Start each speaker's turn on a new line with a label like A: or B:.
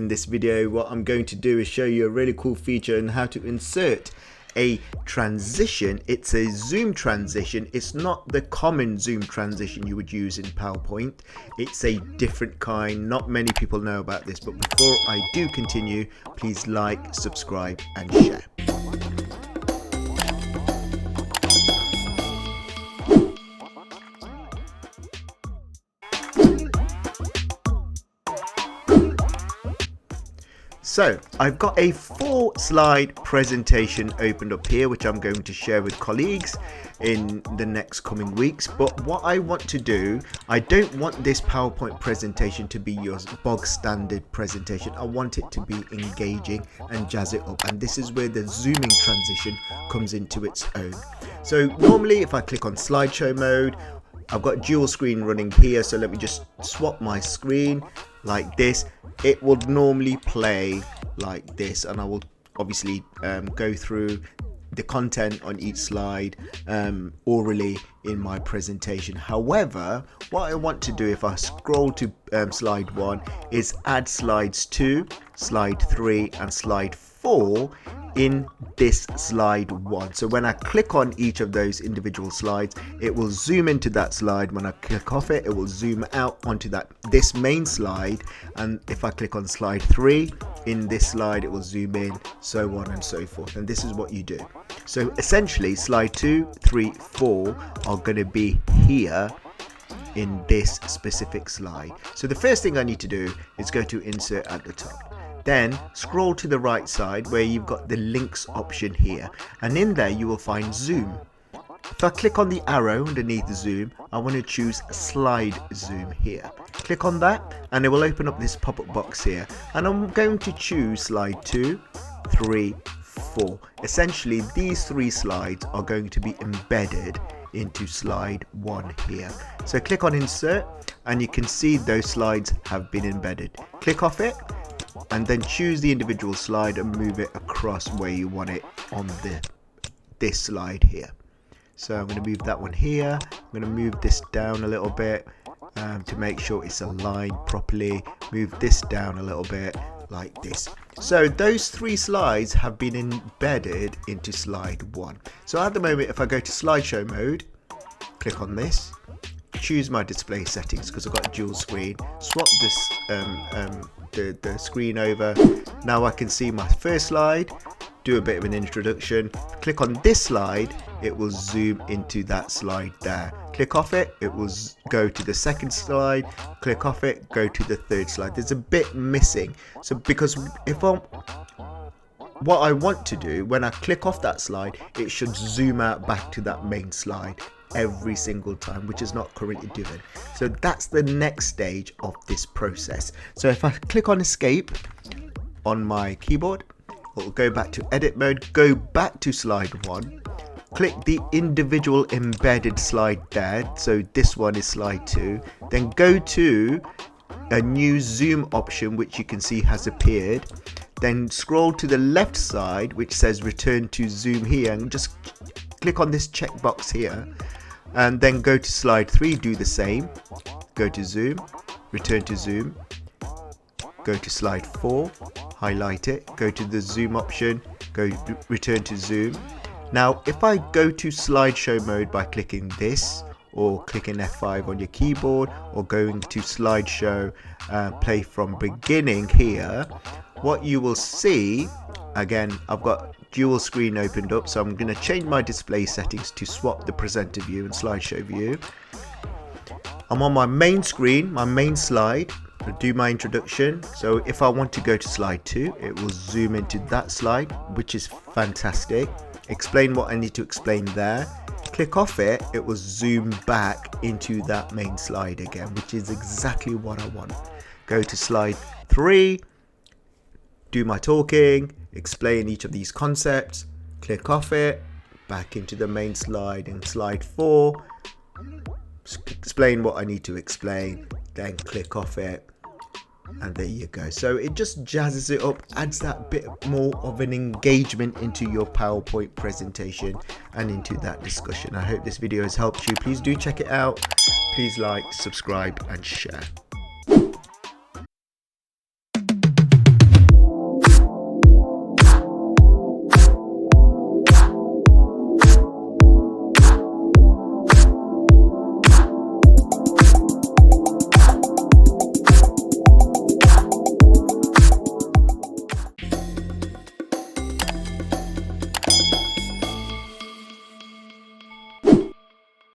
A: this video, what I'm going to do is show you a really cool feature on how to insert a transition. It's a zoom transition. It's not the common zoom transition you would use in PowerPoint. It's a different kind. Not many people know about this, but before I do continue, please like, subscribe and share. So I've got a 4-slide presentation opened up here, which I'm going to share with colleagues in the next coming weeks. But what I want to do, I don't want this PowerPoint presentation to be your bog standard presentation. I want it to be engaging and jazz it up. And this is where the zooming transition comes into its own. So normally if I click on slideshow mode, I've got dual screen running here, so let me just swap my screen like this. It would normally play like this, and I will obviously go through the content on each slide orally in my presentation. However, what I want to do, if I scroll to slide 1, is add slides 2, slide 3 and slide 4 in this slide 1. So when I click on each of those individual slides, it will zoom into that slide. When I click off it, it will zoom out onto this main slide, and if I click on slide 3 in this slide, it will zoom in, so on and so forth. And this is what you do. So essentially slide 2, 3, 4 are going to be here in this specific slide. So the first thing I need to do is go to insert at the top. Then scroll to the right side where you've got the links option here, and in there you will find zoom. If I click on the arrow underneath the zoom, I want to choose slide zoom here. Click on that and it will open up this pop-up box here, and I'm going to choose slide 2, 3, 4. Essentially these 3 slides are going to be embedded into slide 1 here. So click on insert and you can see those slides have been embedded. Click off it and then choose the individual slide and move it across where you want it on this slide here. So I'm going to move that one here. I'm going to move this down a little bit to make sure it's aligned properly. Move this down a little bit like this. So those 3 slides have been embedded into slide 1. So at the moment, if I go to slideshow mode, click on this, choose my display settings because I've got dual screen, swap this the screen over. Now I can see my first slide, do a bit of an introduction. Click on this slide, it will zoom into that slide there. Click off it, it will go to the second slide. Click off it, go to the third slide. There's a bit missing. So because what I want to do, when I click off that slide, it should zoom out back to that main slide every single time, which is not currently doing. So that's the next stage of this process. So if I click on escape on my keyboard, it will go back to edit mode, go back to slide 1, click the individual embedded slide there. So this one is slide 2, then go to a new zoom option which you can see has appeared. Then scroll to the left side which says return to zoom here, and just click on this checkbox here, and then go to slide 3, do the same, go to zoom, return to zoom, go to slide 4, highlight it, go to the zoom option, go return to zoom. Now if I go to slideshow mode by clicking this, or clicking F5 on your keyboard, or going to slideshow play from beginning here, what you will see, again, I've got dual screen opened up, so I'm going to change my display settings to swap the presenter view and slideshow view. I'm on my main screen, my main slide, to do my introduction. So if I want to go to slide 2, it will zoom into that slide, which is fantastic. Explain what I need to explain there. Click off it, it will zoom back into that main slide again, which is exactly what I want. Go to slide 3, do my talking, explain each of these concepts, click off it, back into the main slide, and slide 4, explain what I need to explain, then click off it, and there you go. So it just jazzes it up, adds that bit more of an engagement into your PowerPoint presentation and into that discussion. I hope this video has helped you. Please do check it out. Please like, subscribe and share.